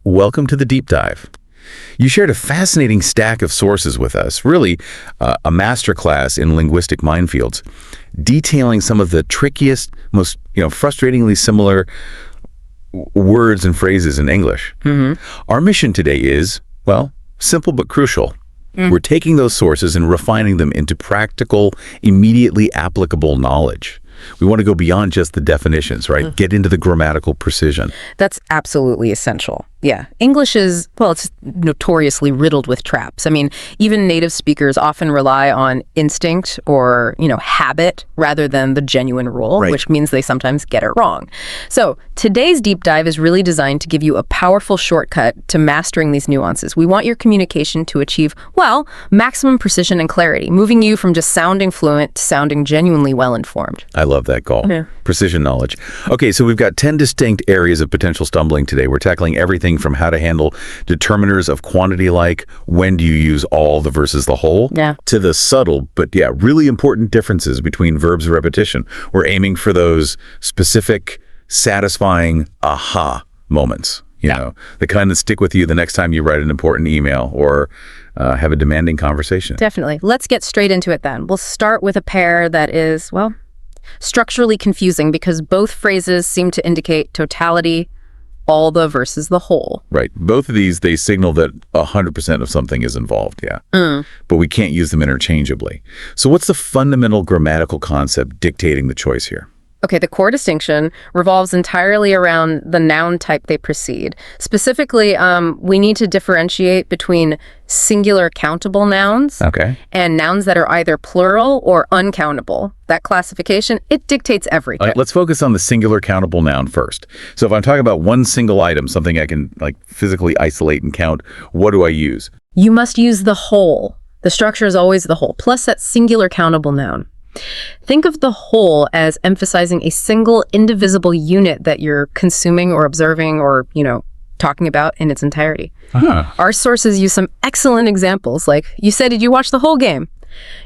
welcome to the deep dive. You shared a fascinating stack of sources with us, really a masterclass in linguistic minefields, detailing some of the trickiest, most frustratingly similar words and phrases in English. Our mission today is, well, simple but crucial. We're taking those sources and refining them into practical, immediately applicable knowledge. We want to go beyond just the definitions, right? Get into the grammatical precision. That's absolutely essential. Yeah. English is, well, it's notoriously riddled with traps. I mean, even native speakers often rely on instinct or, habit rather than the genuine rule, Right. which means they sometimes get it wrong. So today's deep dive is really designed to give you a powerful shortcut to mastering these nuances. We want your communication to achieve, well, maximum precision and clarity, moving you from just sounding fluent to sounding genuinely well-informed. I love that call. Yeah. Precision knowledge. Okay, so we've got 10 distinct areas of potential stumbling today. We're tackling everything from how to handle determiners of quantity like when do you use all the versus the whole, to the subtle but really important differences between verbs of repetition. We're aiming for those specific, satisfying aha moments, you know, the kind that stick with you the next time you write an important email or have a demanding conversation. Definitely. Let's get straight into it then. We'll start with a pair that is, well, structurally confusing because both phrases seem to indicate totality, all the versus the whole. Right. Both of these, they signal that 100% of something is involved, but we can't use them interchangeably. So what's the fundamental grammatical concept dictating the choice here? Okay, the core distinction revolves entirely around the noun type they precede. Specifically, we need to differentiate between singular countable nouns and nouns that are either plural or uncountable. That classification, it dictates everything. All right, let's focus on the singular countable noun first. So if I'm talking about one single item, something I can physically isolate and count, what do I use? You must use the whole. The structure is always the whole, plus that singular countable noun. Think of the whole as emphasizing a single indivisible unit that you're consuming or observing or, talking about in its entirety. Our sources use some excellent examples, like, you said, did you watch the whole game?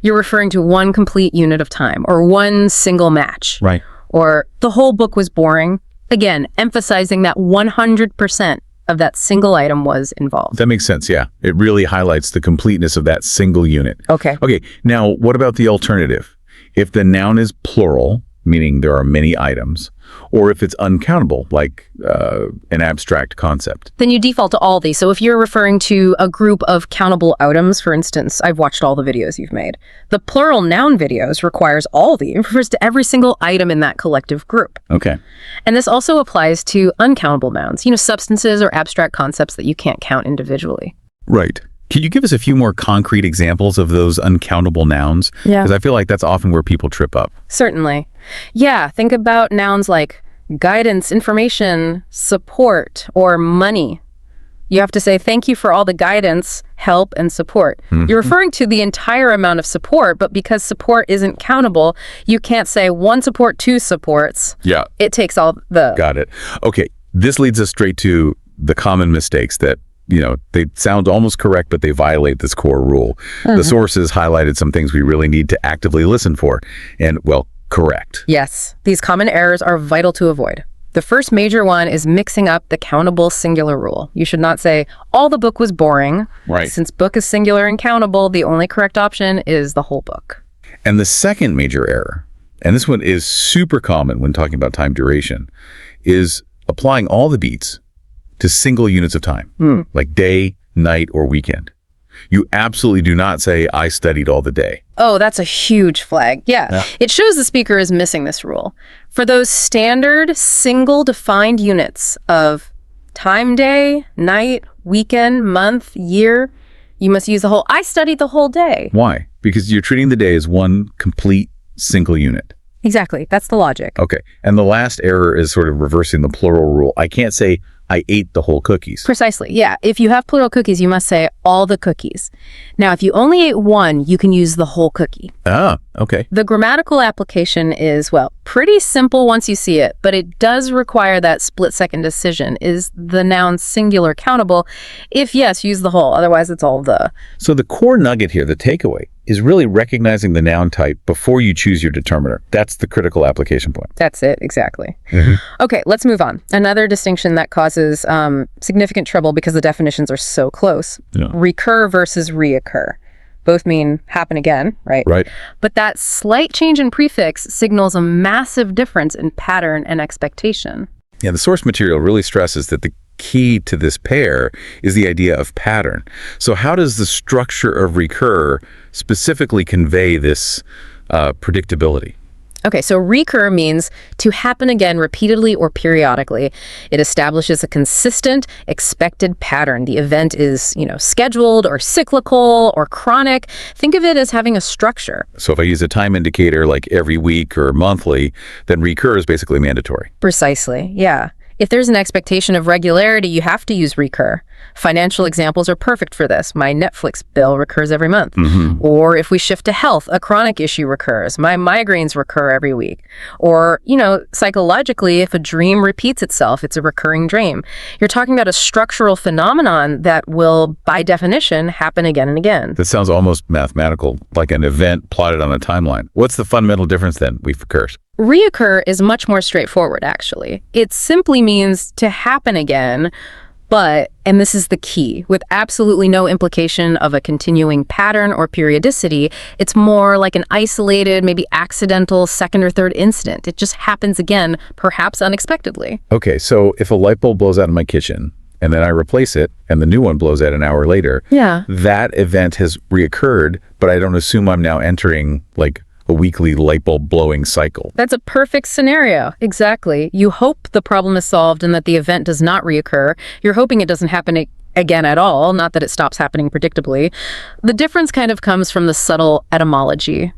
You're referring to one complete unit of time or one single match. Right. Or the whole book was boring. Again, emphasizing that 100% of that single item was involved. That makes sense, yeah. It really highlights the completeness of that single unit. Okay. Okay, now what about the alternative? If the noun is plural, meaning there are many items, or if it's uncountable, like an abstract concept. Then you default to all these. So if you're referring to a group of countable items, for instance, I've watched all the videos you've made. The plural noun videos requires all the. It refers to every single item in that collective group. Okay. And this also applies to uncountable nouns, substances or abstract concepts that you can't count individually. Right. Can you give us a few more concrete examples of those uncountable nouns? Yeah. Because I feel like that's often where people trip up. Certainly. Yeah, think about nouns like guidance, information, support, or money. You have to say, thank you for all the guidance, help, and support. You're referring to the entire amount of support, but because support isn't countable, you can't say one support, two supports. Yeah. It takes all the... Got it. Okay, this leads us straight to the common mistakes that they sound almost correct, but they violate this core rule. The sources highlighted some things we really need to actively listen for and, well, correct. Yes, these common errors are vital to avoid. The first major one is mixing up the countable singular rule. You should not say, all the book was boring. Right. Since book is singular and countable, the only correct option is the whole book. And the second major error, and this one is super common when talking about time duration, is applying all the beats to single units of time, like day, night, or weekend. You absolutely do not say, I studied all the day. Oh, that's a huge flag. Yeah. It shows the speaker is missing this rule. For those standard, single defined units of time, day, night, weekend, month, year, you must use the whole. I studied the whole day. Why? Because you're treating the day as one complete single unit. Exactly. That's the logic. Okay. And the last error is sort of reversing the plural rule. I can't say, I ate the whole cookies. Precisely, yeah. If you have plural cookies, you must say all the cookies. Now, if you only ate one, you can use the whole cookie. Ah, okay. The grammatical application is, well, pretty simple once you see it, but it does require that split-second decision. Is the noun singular countable? If yes, use the whole. Otherwise, it's all the. So the core nugget here, the takeaway, is really recognizing the noun type before you choose your determiner. That's the critical application point. That's it, exactly. Okay, let's move on. Another distinction that causes significant trouble because the definitions are so close. Yeah. Recur versus reoccur. Both mean happen again, right? Right. But that slight change in prefix signals a massive difference in pattern and expectation. Yeah, the source material really stresses that the key to this pair is the idea of pattern. So how does the structure of recur specifically convey this predictability? Okay, so recur means to happen again repeatedly or periodically. It establishes a consistent, expected pattern. The event is, scheduled or cyclical or chronic. Think of it as having a structure. So if I use a time indicator like every week or monthly, then recur is basically mandatory. Precisely, yeah. If there's an expectation of regularity, you have to use recur. Financial examples are perfect for this. My Netflix bill recurs every month. Or if we shift to health, a chronic issue recurs. My migraines recur every week. Or, psychologically, if a dream repeats itself, it's a recurring dream. You're talking about a structural phenomenon that will, by definition, happen again and again. That sounds almost mathematical, like an event plotted on a timeline. What's the fundamental difference then with recurs? Reoccur is much more straightforward, actually. It simply means to happen again, but, and this is the key, with absolutely no implication of a continuing pattern or periodicity, it's more like an isolated, maybe accidental second or third incident. It just happens again, perhaps unexpectedly. Okay, so if a light bulb blows out in my kitchen, and then I replace it, and the new one blows out an hour later, that event has reoccurred, but I don't assume I'm now entering, a weekly light bulb blowing cycle. That's a perfect scenario. Exactly. You hope the problem is solved and that the event does not reoccur. You're hoping it doesn't happen again at all, not that it stops happening predictably. The difference kind of comes from the subtle etymology.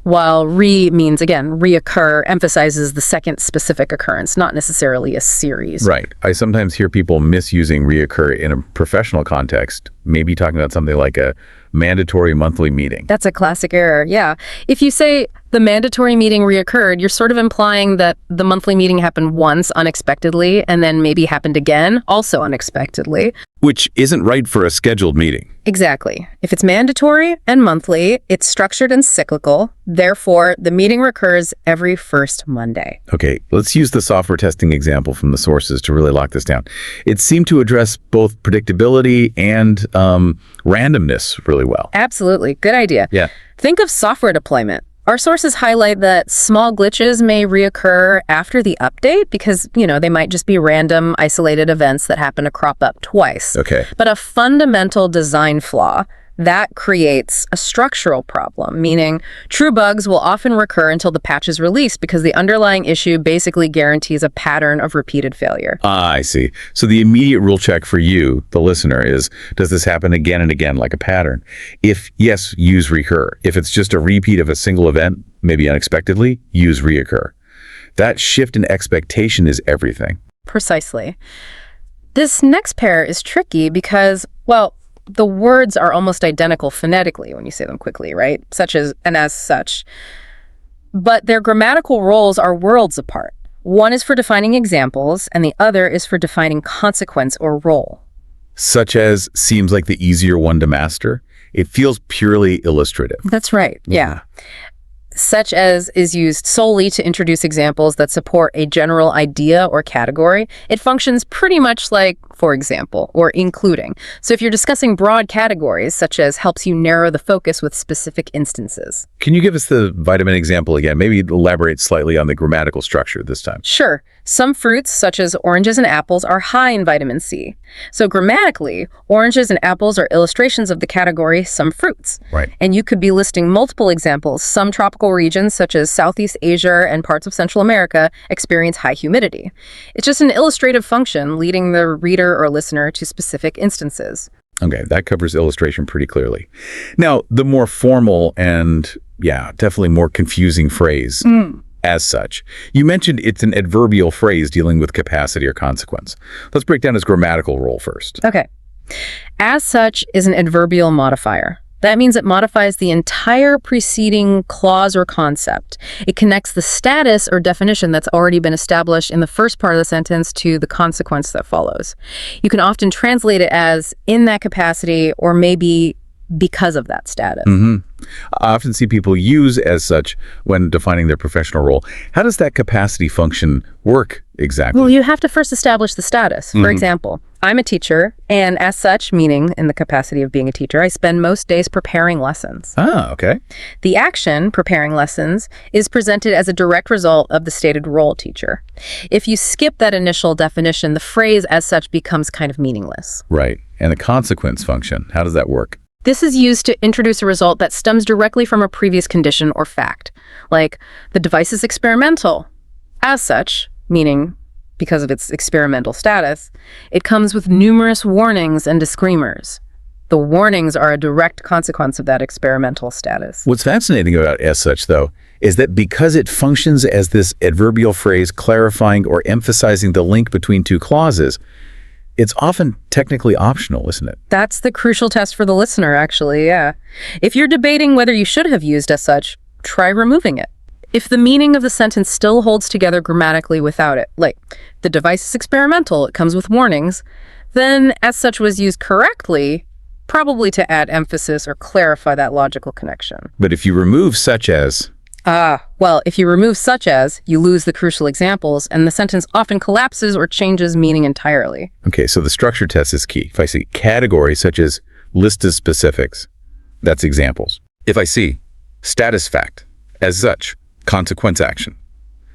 While means, again, reoccur, emphasizes the second specific occurrence, not necessarily a series. Right. I sometimes hear people misusing reoccur in a professional context, maybe talking about something like a mandatory monthly meeting. That's a classic error, yeah. If you say the mandatory meeting reoccurred, you're sort of implying that the monthly meeting happened once unexpectedly and then maybe happened again, also unexpectedly. Which isn't right for a scheduled meeting. Exactly. If it's mandatory and monthly, it's structured and cyclical. Therefore, the meeting recurs every first Monday. Okay, let's use the software testing example from the sources to really lock this down. It seemed to address both predictability and randomness really well. Absolutely. Good idea. Yeah. Think of software deployment. Our sources highlight that small glitches may reoccur after the update because, they might just be random, isolated events that happen to crop up twice. Okay. But a fundamental design flaw, that creates a structural problem, meaning true bugs will often recur until the patch is released because the underlying issue basically guarantees a pattern of repeated failure. I see. So the immediate rule check for you, the listener, is, does this happen again and again like a pattern? If yes, use recur. If it's just a repeat of a single event, maybe unexpectedly, use reoccur. That shift in expectation is everything. Precisely. This next pair is tricky because, the words are almost identical phonetically when you say them quickly, right? Such as and as such. But their grammatical roles are worlds apart. One is for defining examples, and the other is for defining consequence or role. Such as seems like the easier one to master. It feels purely illustrative. That's right, yeah. Such as is used solely to introduce examples that support a general idea or category. It functions pretty much like, for example, or including. So if you're discussing broad categories, such as helps you narrow the focus with specific instances. Can you give us the vitamin example again? Maybe elaborate slightly on the grammatical structure this time. Sure. Some fruits, such as oranges and apples, are high in vitamin C. So grammatically, oranges and apples are illustrations of the category some fruits. Right. And you could be listing multiple examples. Some tropical regions, such as Southeast Asia and parts of Central America, experience high humidity. It's just an illustrative function leading the reader or listener to specific instances. Okay, that covers illustration pretty clearly. Now, the more formal and, definitely more confusing phrase, as such. You mentioned it's an adverbial phrase dealing with capacity or consequence. Let's break down its grammatical role first. Okay. As such is an adverbial modifier. That means it modifies the entire preceding clause or concept. It connects the status or definition that's already been established in the first part of the sentence to the consequence that follows. You can often translate it as in that capacity or maybe because of that status. I often see people use as such when defining their professional role. How does that capacity function work exactly? Well, you have to first establish the status. For example, I'm a teacher, and as such, meaning in the capacity of being a teacher, I spend most days preparing lessons. Ah, okay. The action, preparing lessons, is presented as a direct result of the stated role teacher. If you skip that initial definition, the phrase as such becomes kind of meaningless. Right. And the consequence function, how does that work? This is used to introduce a result that stems directly from a previous condition or fact, like the device is experimental. As such, meaning because of its experimental status, it comes with numerous warnings and disclaimers. The warnings are a direct consequence of that experimental status. What's fascinating about as such, though, is that because it functions as this adverbial phrase clarifying or emphasizing the link between two clauses, it's often technically optional, isn't it? That's the crucial test for the listener, actually, yeah. If you're debating whether you should have used as such, try removing it. If the meaning of the sentence still holds together grammatically without it, like the device is experimental, it comes with warnings, then as such was used correctly, probably to add emphasis or clarify that logical connection. But if you remove such as, Well, if you remove such as, you lose the crucial examples, and the sentence often collapses or changes meaning entirely. okay, so the structure test is key. If I see categories such as list of specifics, that's examples. If I see status fact, as such, consequence action,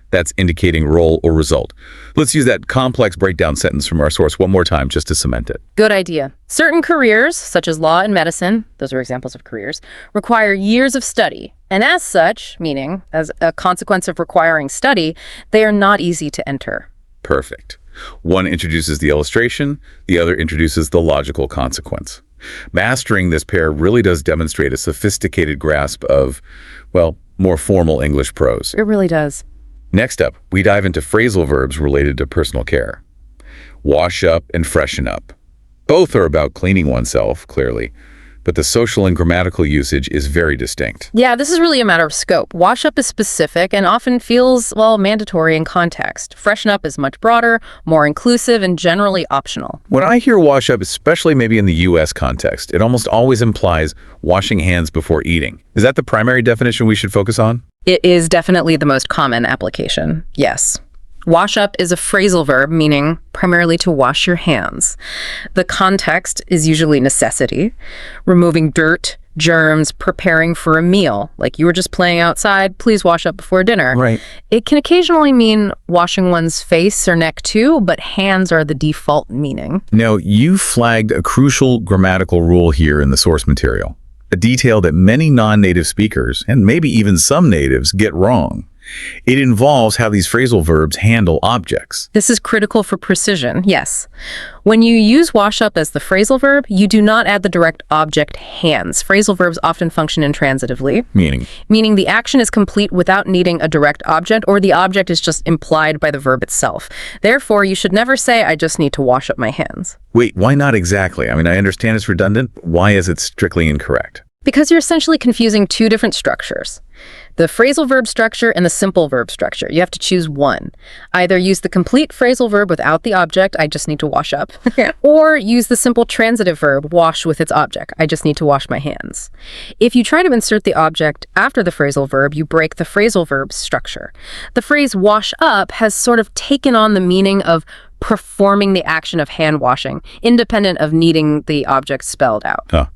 that's indicating role or result. Let's use that complex breakdown sentence from our source one more time just to cement it. Good idea. Certain careers, such as law and medicine, those are examples of careers, require years of study. And as such, meaning as a consequence of requiring study, they are not easy to enter. Perfect. One introduces the illustration, the other introduces the logical consequence. Mastering this pair really does demonstrate a sophisticated grasp of, well, more formal English prose. It really does. Next up, we dive into phrasal verbs related to personal care. Wash up and freshen up. Both are about cleaning oneself, clearly, but the social and grammatical usage is very distinct. Yeah, this is really a matter of scope. Wash up is specific and often feels, well, mandatory in context. Freshen up is much broader, more inclusive, and generally optional. When I hear wash up, especially maybe in the US context, it almost always implies washing hands before eating. Is that the primary definition we should focus on? It is definitely the most common application, yes. Wash up is a phrasal verb, meaning primarily to wash your hands. The context is usually necessity, removing dirt, germs, preparing for a meal. Like you were just playing outside, please wash up before dinner. Right. It can occasionally mean washing one's face or neck too, but hands are the default meaning. Now, you flagged a crucial grammatical rule here in the source material, a detail that many non-native speakers, and maybe even some natives, get wrong. It involves how these phrasal verbs handle objects. This is critical for precision, yes. When you use wash up as the phrasal verb, you do not add the direct object hands. Phrasal verbs often function intransitively, meaning the action is complete without needing a direct object, or the object is just implied by the verb itself. Therefore, you should never say, I just need to wash up my hands. Wait, why not exactly? I mean, I understand it's redundant. Why is it strictly incorrect? Because you're essentially confusing two different structures. The phrasal verb structure and the simple verb structure. You have to choose one. Either use the complete phrasal verb without the object, I just need to wash up, or use the simple transitive verb, wash, with its object, I just need to wash my hands. If you try to insert the object after the phrasal verb, you break the phrasal verb structure. The phrase wash up has sort of taken on the meaning of performing the action of hand washing, independent of needing the object spelled out. Huh.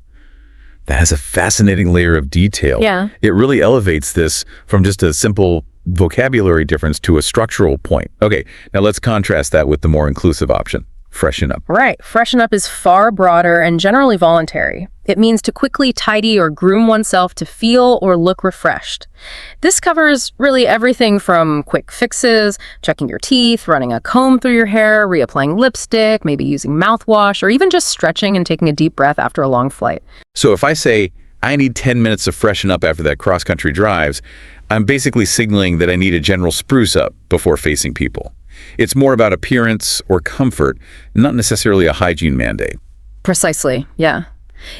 That has a fascinating layer of detail. Yeah. It really elevates this from just a simple vocabulary difference to a structural point. Okay, now let's contrast that with the more inclusive option, freshen up. Right. Freshen up is far broader and generally voluntary. It means to quickly tidy or groom oneself to feel or look refreshed. This covers really everything from quick fixes, checking your teeth, running a comb through your hair, reapplying lipstick, maybe using mouthwash, or even just stretching and taking a deep breath after a long flight. So if I say, I need 10 minutes to freshen up after that cross-country drives, I'm basically signaling that I need a general spruce up before facing people. It's more about appearance or comfort, not necessarily a hygiene mandate. Precisely, yeah.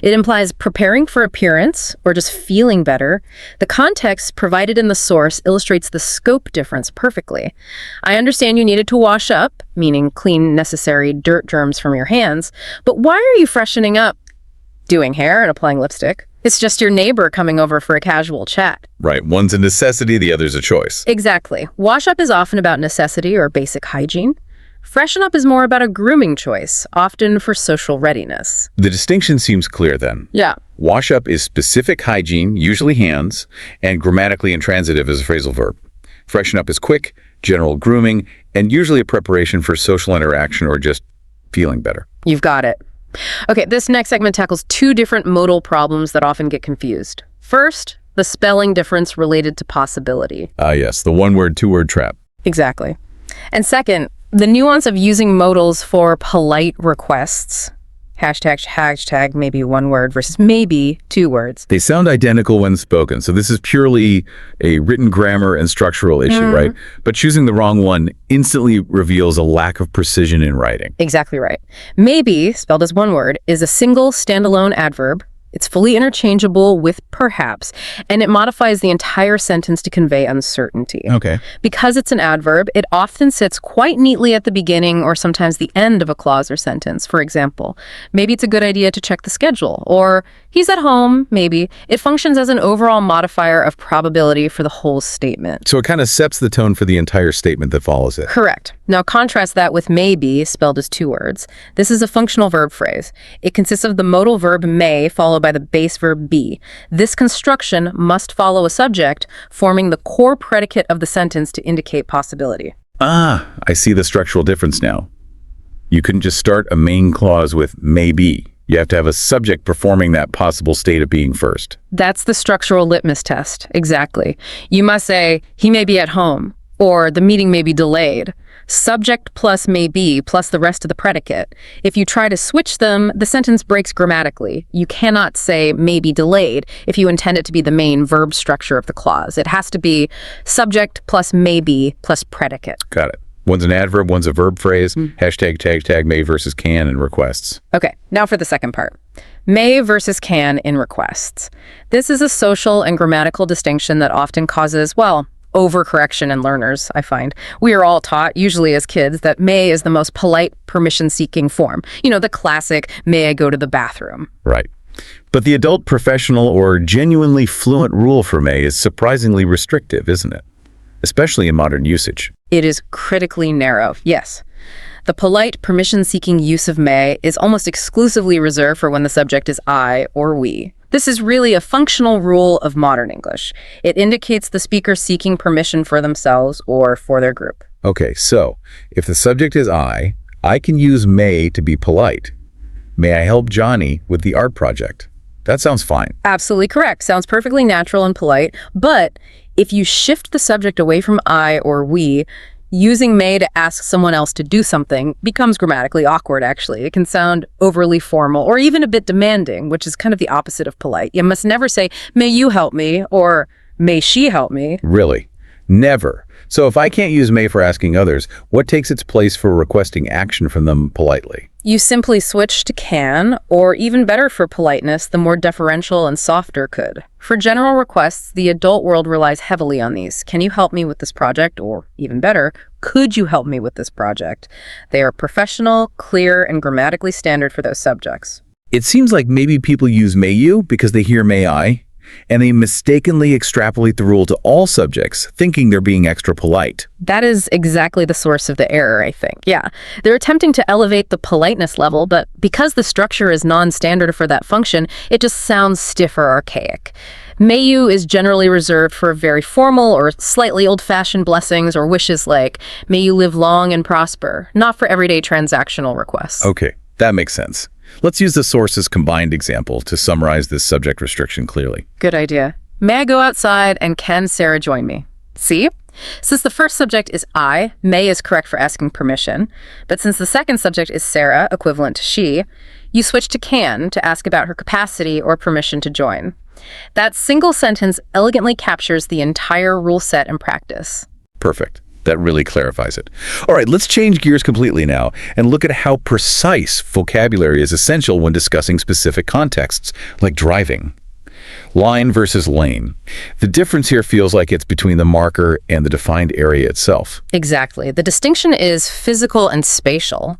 It implies preparing for appearance or just feeling better. The context provided in the source illustrates the scope difference perfectly. I understand you needed to wash up, meaning clean necessary dirt germs from your hands, but why are you freshening up? Doing hair and applying lipstick. It's just your neighbor coming over for a casual chat. Right. One's a necessity, the other's a choice. Exactly. Wash up is often about necessity or basic hygiene. Freshen up is more about a grooming choice, often for social readiness. The distinction seems clear then. Yeah. Wash up is specific hygiene, usually hands, and grammatically intransitive is a phrasal verb. Freshen up is quick, general grooming, and usually a preparation for social interaction or just feeling better. You've got it. Okay, this next segment tackles two different modal problems that often get confused. First, the spelling difference related to possibility. Yes, the one-word, two-word trap. Exactly. And second, the nuance of using modals for polite requests. Hashtag, maybe one word versus maybe two words. They sound identical when spoken, so this is purely a written grammar and structural issue, right? But choosing the wrong one instantly reveals a lack of precision in writing. Exactly right. Maybe, spelled as one word, is a single standalone adverb. It's fully interchangeable with perhaps, and it modifies the entire sentence to convey uncertainty. Okay. Because it's an adverb, it often sits quite neatly at the beginning or sometimes the end of a clause or sentence. For example, maybe it's a good idea to check the schedule, or he's at home, maybe. It functions as an overall modifier of probability for the whole statement. So it kind of sets the tone for the entire statement that follows it. Correct. Now contrast that with maybe, spelled as two words. This is a functional verb phrase. It consists of the modal verb may followed by the base verb be. This construction must follow a subject, forming the core predicate of the sentence to indicate possibility. Ah, I see the structural difference now. You couldn't just start a main clause with may be. You have to have a subject performing that possible state of being first. That's the structural litmus test. Exactly. You must say, he may be at home, or the meeting may be delayed. Subject plus may be plus the rest of the predicate. If you try to switch them, the sentence breaks grammatically. You cannot say may be delayed if you intend it to be the main verb structure of the clause. It has to be subject plus may be plus predicate. Got it. One's an adverb, one's a verb phrase. Hashtag, may versus can in requests. Okay, now for the second part. May versus can in requests. This is a social and grammatical distinction that often causes, well, overcorrection in learners, I find. We are all taught, usually as kids, that may is the most polite, permission-seeking form. You know, the classic, may I go to the bathroom? Right. But the adult professional or genuinely fluent rule for may is surprisingly restrictive, isn't it? Especially in modern usage. It is critically narrow, yes. The polite, permission-seeking use of may is almost exclusively reserved for when the subject is I or we. This is really a functional rule of modern English. It indicates the speaker seeking permission for themselves or for their group. Okay, so if the subject is I can use may to be polite. May I help Johnny with the art project? That sounds fine. Absolutely correct. Sounds perfectly natural and polite. But if you shift the subject away from I or we, using may to ask someone else to do something becomes grammatically awkward, actually. It can sound overly formal or even a bit demanding, which is kind of the opposite of polite. You must never say, may you help me, or may she help me. Really? Never. So if I can't use may for asking others, what takes its place for requesting action from them politely? You simply switch to can, or even better for politeness, the more deferential and softer could. For general requests, the adult world relies heavily on these. Can you help me with this project? Or even better, could you help me with this project? They are professional, clear, and grammatically standard for those subjects. It seems like maybe people use may you because they hear may I, and they mistakenly extrapolate the rule to all subjects, thinking they're being extra polite. That is exactly the source of the error, I think. Yeah, they're attempting to elevate the politeness level, but because the structure is non-standard for that function, it just sounds stiff or archaic. May you is generally reserved for very formal or slightly old-fashioned blessings or wishes like, may you live long and prosper, not for everyday transactional requests. Okay, that makes sense. Let's use the source's combined example to summarize this subject restriction clearly. Good idea. May I go outside and can Sarah join me? See? Since the first subject is I, may is correct for asking permission. But since the second subject is Sarah, equivalent to she, you switch to can to ask about her capacity or permission to join. That single sentence elegantly captures the entire rule set in practice. Perfect. That really clarifies it. All right, let's change gears completely now and look at how precise vocabulary is essential when discussing specific contexts, like driving. Line versus lane. The difference here feels like it's between the marker and the defined area itself. Exactly. The distinction is physical and spatial.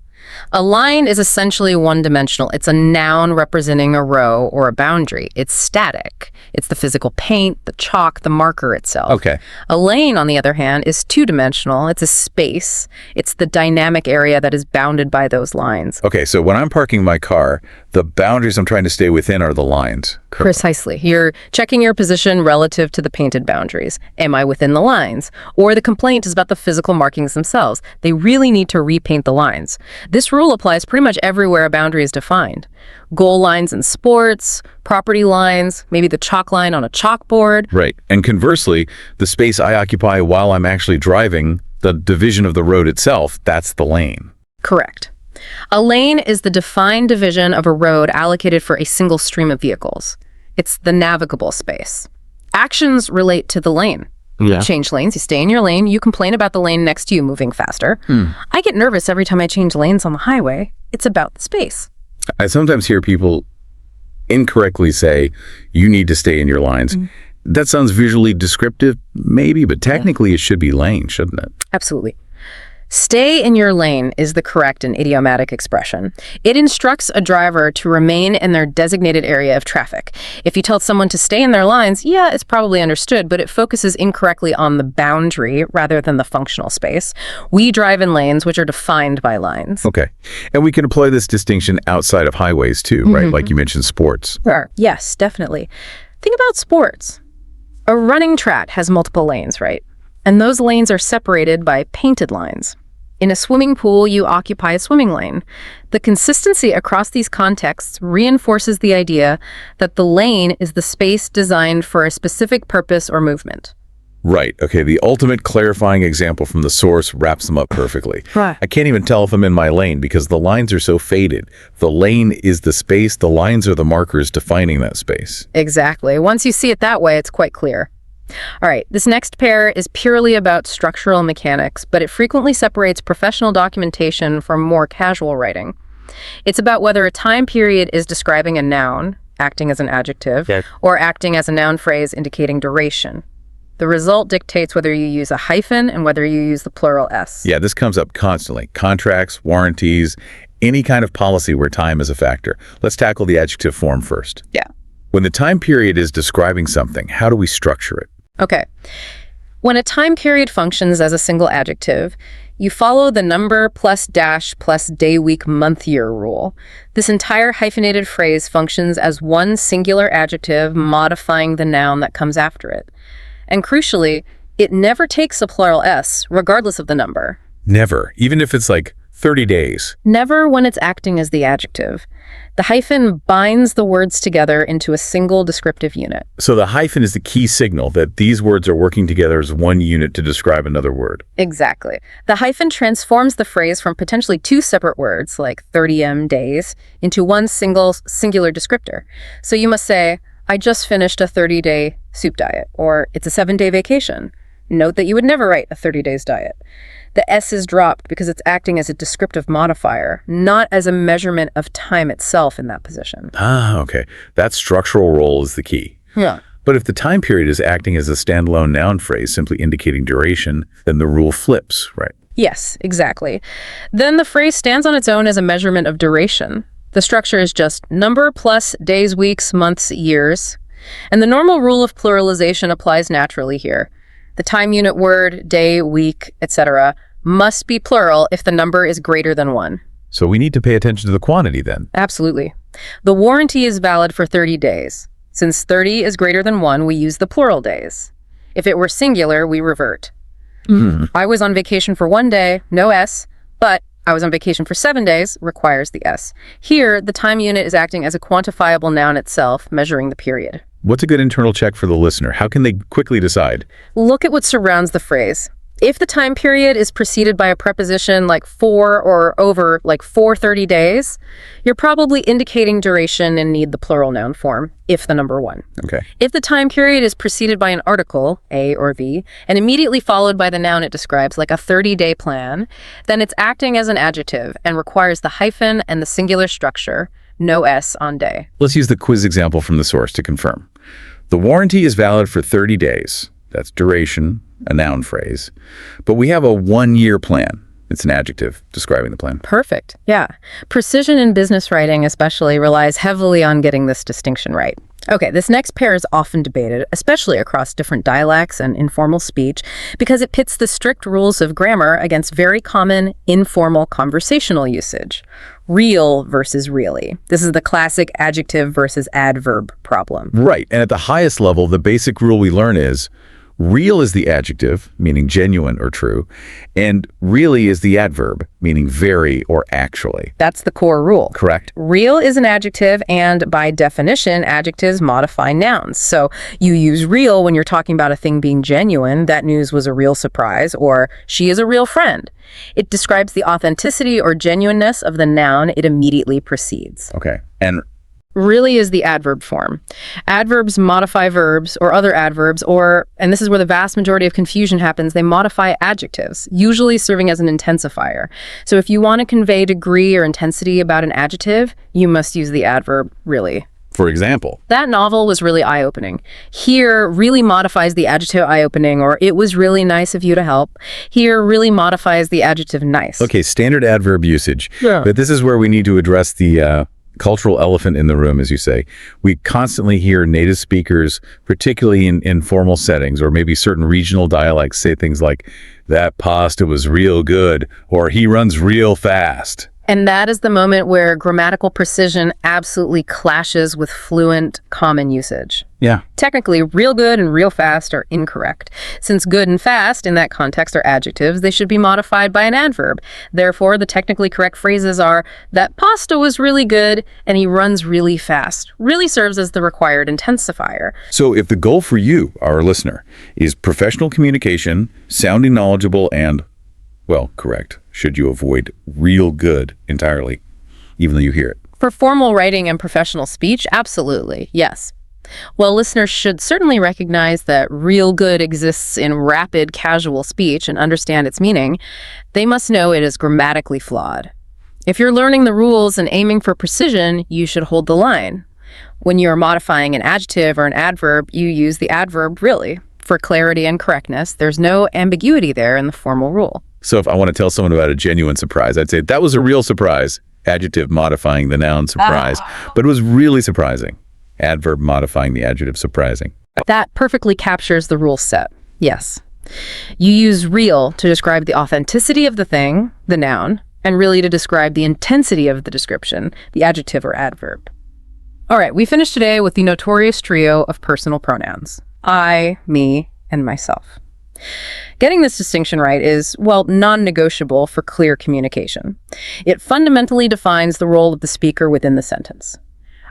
A line is essentially one-dimensional. It's a noun representing a row or a boundary. It's static. It's the physical paint, the chalk, the marker itself. Okay. A lane, on the other hand, is two-dimensional. It's a space. It's the dynamic area that is bounded by those lines. Okay, so when I'm parking my car, the boundaries I'm trying to stay within are the lines. Precisely. You're checking your position relative to the painted boundaries. Am I within the lines? Or the complaint is about the physical markings themselves. They really need to repaint the lines. This rule applies pretty much everywhere a boundary is defined. Goal lines in sports, property lines, maybe the chalk line on a chalkboard. Right. And conversely, the space I occupy while I'm actually driving, the division of the road itself, that's the lane. Correct. A lane is the defined division of a road allocated for a single stream of vehicles. It's the navigable space. Actions relate to the lane. Yeah. You change lanes, you stay in your lane, you complain about the lane next to you moving faster. I get nervous every time I change lanes on the highway. It's about the space. I sometimes hear people incorrectly say, you need to stay in your lines. That sounds visually descriptive, maybe, but technically it should be lane, shouldn't it? Absolutely. Stay in your lane is the correct and idiomatic expression. It instructs a driver to remain in their designated area of traffic. If you tell someone to stay in their lines, yeah, it's probably understood, but it focuses incorrectly on the boundary rather than the functional space. We drive in lanes which are defined by lines. Okay. And we can employ this distinction outside of highways too, right? Like you mentioned sports. Sure. Yes, definitely. Think about sports. A running track has multiple lanes, right? And those lanes are separated by painted lines. In a swimming pool, you occupy a swimming lane. The consistency across these contexts reinforces the idea that the lane is the space designed for a specific purpose or movement. Right. Okay. The ultimate clarifying example from the source wraps them up perfectly. Right. I can't even tell if I'm in my lane because the lines are so faded. The lane is the space. The lines are the markers defining that space. Exactly. Once you see it that way, it's quite clear. All right, this next pair is purely about structural mechanics, but it frequently separates professional documentation from more casual writing. It's about whether a time period is describing a noun, acting as an adjective, or acting as a noun phrase indicating duration. The result dictates whether you use a hyphen and whether you use the plural s. Yeah, this comes up constantly. Contracts, warranties, any kind of policy where time is a factor. Let's tackle the adjective form first. Yeah. When the time period is describing something, how do we structure it? Okay. When a time period functions as a single adjective, you follow the number plus dash plus day, week, month, year rule. This entire hyphenated phrase functions as one singular adjective modifying the noun that comes after it. And crucially, it never takes a plural s, regardless of the number. Never, even if it's like 30 days. Never when it's acting as the adjective. The hyphen binds the words together into a single descriptive unit. So the hyphen is the key signal that these words are working together as one unit to describe another word. Exactly. The hyphen transforms the phrase from potentially two separate words, like 30 days, into one singular descriptor. So you must say, I just finished a 30-day soup diet, or it's a 7-day vacation. Note that you would never write a 30 days diet. The S is dropped because it's acting as a descriptive modifier, not as a measurement of time itself in that position. Ah, okay. That structural role is the key. Yeah. But if the time period is acting as a standalone noun phrase simply indicating duration, then the rule flips, right? Yes, exactly. Then the phrase stands on its own as a measurement of duration. The structure is just number plus days, weeks, months, years. And the normal rule of pluralization applies naturally here. The time unit word, day, week, etc. must be plural if the number is greater than 1. So we need to pay attention to the quantity then. Absolutely. The warranty is valid for 30 days. Since 30 is greater than 1, we use the plural days. If it were singular, we revert. I was on vacation for 1 day, no S, but I was on vacation for 7 days, requires the S. Here, the time unit is acting as a quantifiable noun itself, measuring the period. What's a good internal check for the listener? How can they quickly decide? Look at what surrounds the phrase. If the time period is preceded by a preposition like for or over, like for 30 days, you're probably indicating duration and need the plural noun form, if the number 1. Okay. If the time period is preceded by an article, A or V, and immediately followed by the noun it describes, like a 30-day plan, then it's acting as an adjective and requires the hyphen and the singular structure, no S on day. Let's use the quiz example from the source to confirm. The warranty is valid for 30 days. That's duration, a noun phrase. But we have a 1-year plan. It's an adjective describing the plan. Perfect. Yeah. Precision in business writing especially relies heavily on getting this distinction right. Okay, this next pair is often debated, especially across different dialects and informal speech, because it pits the strict rules of grammar against very common informal conversational usage. Real versus really. This is the classic adjective versus adverb problem. Right. And at the highest level, the basic rule we learn is real is the adjective, meaning genuine or true, and really is the adverb, meaning very or actually. That's the core rule. Correct. Real is an adjective, and by definition, adjectives modify nouns. So you use real when you're talking about a thing being genuine, that news was a real surprise, or she is a real friend. It describes the authenticity or genuineness of the noun it immediately precedes. Okay. And Really is the adverb form. Adverbs modify verbs or other adverbs, or, and this is where the vast majority of confusion happens, they modify adjectives, usually serving as an intensifier. So if you want to convey degree or intensity about an adjective, you must use the adverb really. for example, That novel was really eye-opening. Here really modifies the adjective eye-opening, or it was really nice of you to help. Here really modifies the adjective nice. okay, standard adverb usage. Yeah. But this is where we need to address the cultural elephant in the room, as you say. We constantly hear native speakers, particularly in informal settings, or maybe certain regional dialects, say things like, that pasta was real good, or he runs real fast. And that is the moment where grammatical precision absolutely clashes with fluent common usage. Yeah. Technically, real good and real fast are incorrect. Since good and fast in that context are adjectives, they should be modified by an adverb. Therefore, the technically correct phrases are, that pasta was really good and he runs really fast. Really serves as the required intensifier. So if the goal for you, our listener, is professional communication, sounding knowledgeable, and, well, correct, should you avoid real good entirely, even though you hear it? For formal writing and professional speech, absolutely, yes. While listeners should certainly recognize that real good exists in rapid, casual speech and understand its meaning, they must know it is grammatically flawed. If you're learning the rules and aiming for precision, you should hold the line. When you're modifying an adjective or an adverb, you use the adverb really. For clarity and correctness, there's no ambiguity there in the formal rule. So if I want to tell someone about a genuine surprise, I'd say, that was a real surprise. Adjective modifying the noun surprise. But it was really surprising. Adverb modifying the adjective surprising. That perfectly captures the rule set. Yes. You use real to describe the authenticity of the thing, the noun, and really to describe the intensity of the description, the adjective or adverb. All right, we finished today with the notorious trio of personal pronouns. I, me, and myself. Getting this distinction right is, well, non-negotiable for clear communication. It fundamentally defines the role of the speaker within the sentence.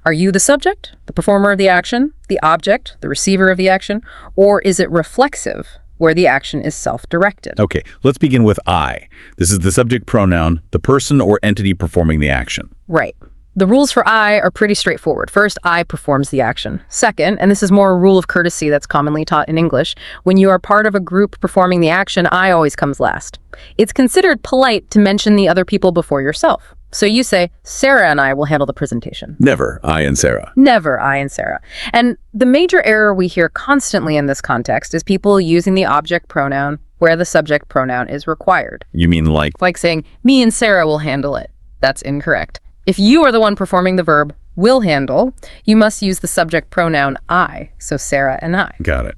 Are you the subject, the performer of the action, the object, the receiver of the action, or is it reflexive, where the action is self-directed? Okay, let's begin with I. This is the subject pronoun, the person or entity performing the action. Right. The rules for I are pretty straightforward. First, I performs the action. Second, and this is more a rule of courtesy that's commonly taught in English, when you are part of a group performing the action, I always comes last. It's considered polite to mention the other people before yourself. So you say, Sarah and I will handle the presentation. Never I and Sarah. Never I and Sarah. And the major error we hear constantly in this context is people using the object pronoun where the subject pronoun is required. You mean like saying, me and Sarah will handle it. That's incorrect. If you are the one performing the verb will handle, you must use the subject pronoun I, so Sarah and I. Got it.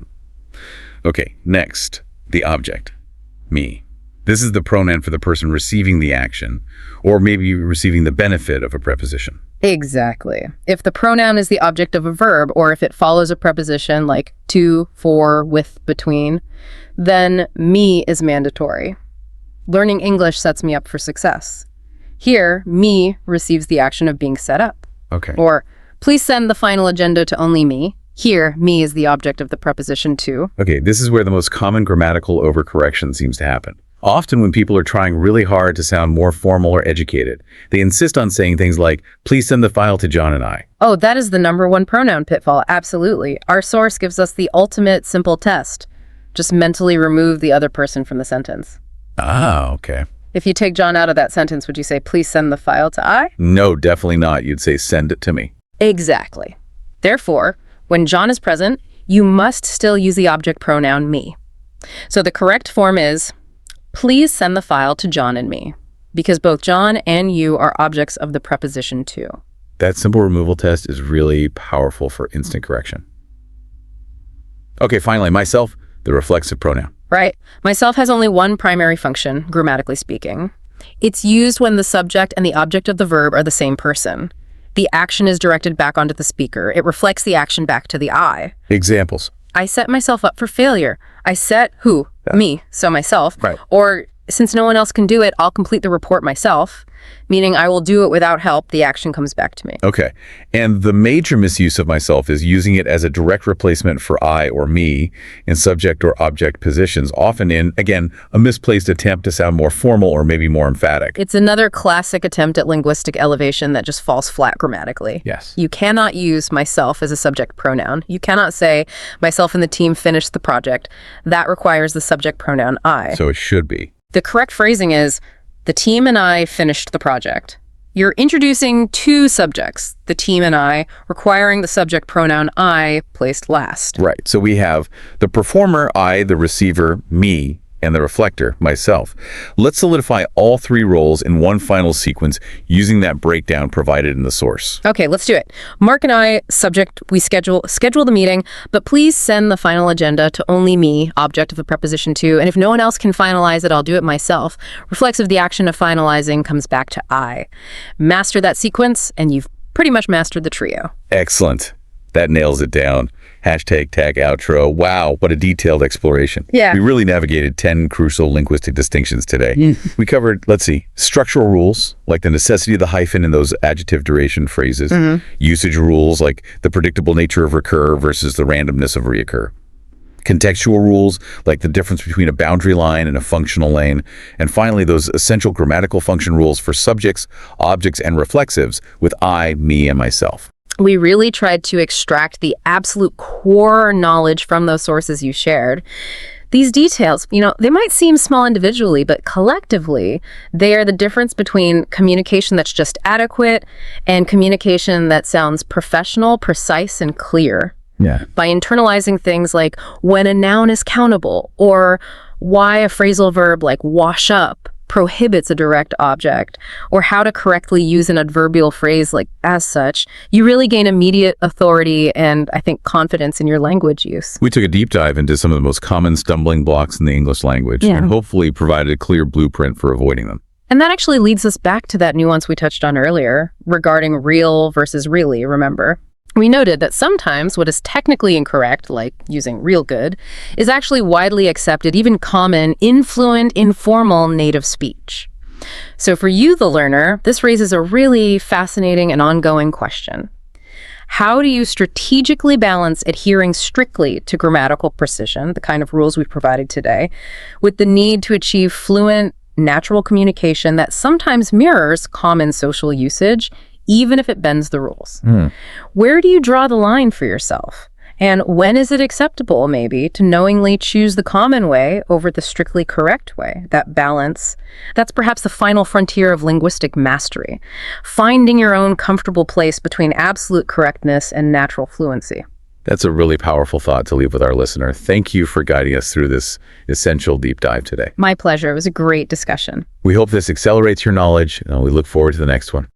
Okay, next, the object, me. This is the pronoun for the person receiving the action, or maybe receiving the benefit of a preposition. Exactly. If the pronoun is the object of a verb, or if it follows a preposition like to, for, with, between, then me is mandatory. Learning English sets me up for success. Here, me receives the action of being set up. Okay. Or, please send the final agenda to only me. Here, me is the object of the preposition to. Okay, this is where the most common grammatical overcorrection seems to happen. Often when people are trying really hard to sound more formal or educated, they insist on saying things like, please send the file to John and I. Oh, that is the #1 pronoun pitfall, absolutely. Our source gives us the ultimate simple test. Just mentally remove the other person from the sentence. Ah, okay. If you take John out of that sentence, would you say, please send the file to I? No, definitely not. You'd say, send it to me. Exactly. Therefore, when John is present, you must still use the object pronoun me. So the correct form is, Please send the file to John and me, because both John and you are objects of the preposition to. That simple removal test is really powerful for instant correction. Okay, finally, myself, the reflexive pronoun. Right. Myself has only one primary function, grammatically speaking. It's used when the subject and the object of the verb are the same person. The action is directed back onto the speaker. It reflects the action back to the I. Examples. I set myself up for failure. I set who? Me, so myself. Right. Or since no one else can do it, I'll complete the report myself, meaning I will do it without help. The action comes back to me. Okay. And the major misuse of myself is using it as a direct replacement for I or me in subject or object positions, often in, again, a misplaced attempt to sound more formal or maybe more emphatic. It's another classic attempt at linguistic elevation that just falls flat grammatically. Yes. You cannot use myself as a subject pronoun. You cannot say, myself and the team finished the project. That requires the subject pronoun I. So it should be. The correct phrasing is, the team and I finished the project. You're introducing two subjects, the team and I, requiring the subject pronoun I placed last. Right. So we have the performer, I, the receiver, me, and the reflector, myself. Let's solidify all three roles in one final sequence using that breakdown provided in the source. Okay, let's do it. Mark and I, subject, we schedule the meeting, but please send the final agenda to only me, object of the preposition to, and if no one else can finalize it, I'll do it myself. Reflexive, the action of finalizing comes back to I. Master that sequence, and you've pretty much mastered the trio. Excellent. That nails it down. Hashtag tag outro. Wow, what a detailed exploration. Yeah. We really navigated 10 crucial linguistic distinctions today. We covered, let's see, structural rules, like the necessity of the hyphen in those adjective duration phrases. Usage rules, like the predictable nature of recur versus the randomness of reoccur. Contextual rules, like the difference between a boundary line and a functional lane. And finally, those essential grammatical function rules for subjects, objects, and reflexives with I, me, and myself. We really tried to extract the absolute core knowledge from those sources you shared. These details, they might seem small individually, but collectively, they are the difference between communication that's just adequate and communication that sounds professional, precise, and clear. Yeah. By internalizing things like when a noun is countable, or why a phrasal verb like wash up prohibits a direct object, or how to correctly use an adverbial phrase like as such, you really gain immediate authority and, I think, confidence in your language use. We took a deep dive into some of the most common stumbling blocks in the English language and hopefully provided a clear blueprint for avoiding them. And that actually leads us back to that nuance we touched on earlier regarding real versus really, remember? We noted that sometimes what is technically incorrect, like using real good, is actually widely accepted, even common, in fluent, informal native speech. So for you, the learner, this raises a really fascinating and ongoing question. How do you strategically balance adhering strictly to grammatical precision, the kind of rules we've provided today, with the need to achieve fluent, natural communication that sometimes mirrors common social usage, even if it bends the rules? Where do you draw the line for yourself? And when is it acceptable, maybe, to knowingly choose the common way over the strictly correct way? That balance, that's perhaps the final frontier of linguistic mastery, finding your own comfortable place between absolute correctness and natural fluency. That's a really powerful thought to leave with our listener. Thank you for guiding us through this essential deep dive today. My pleasure. It was a great discussion. We hope this accelerates your knowledge, and we look forward to the next one.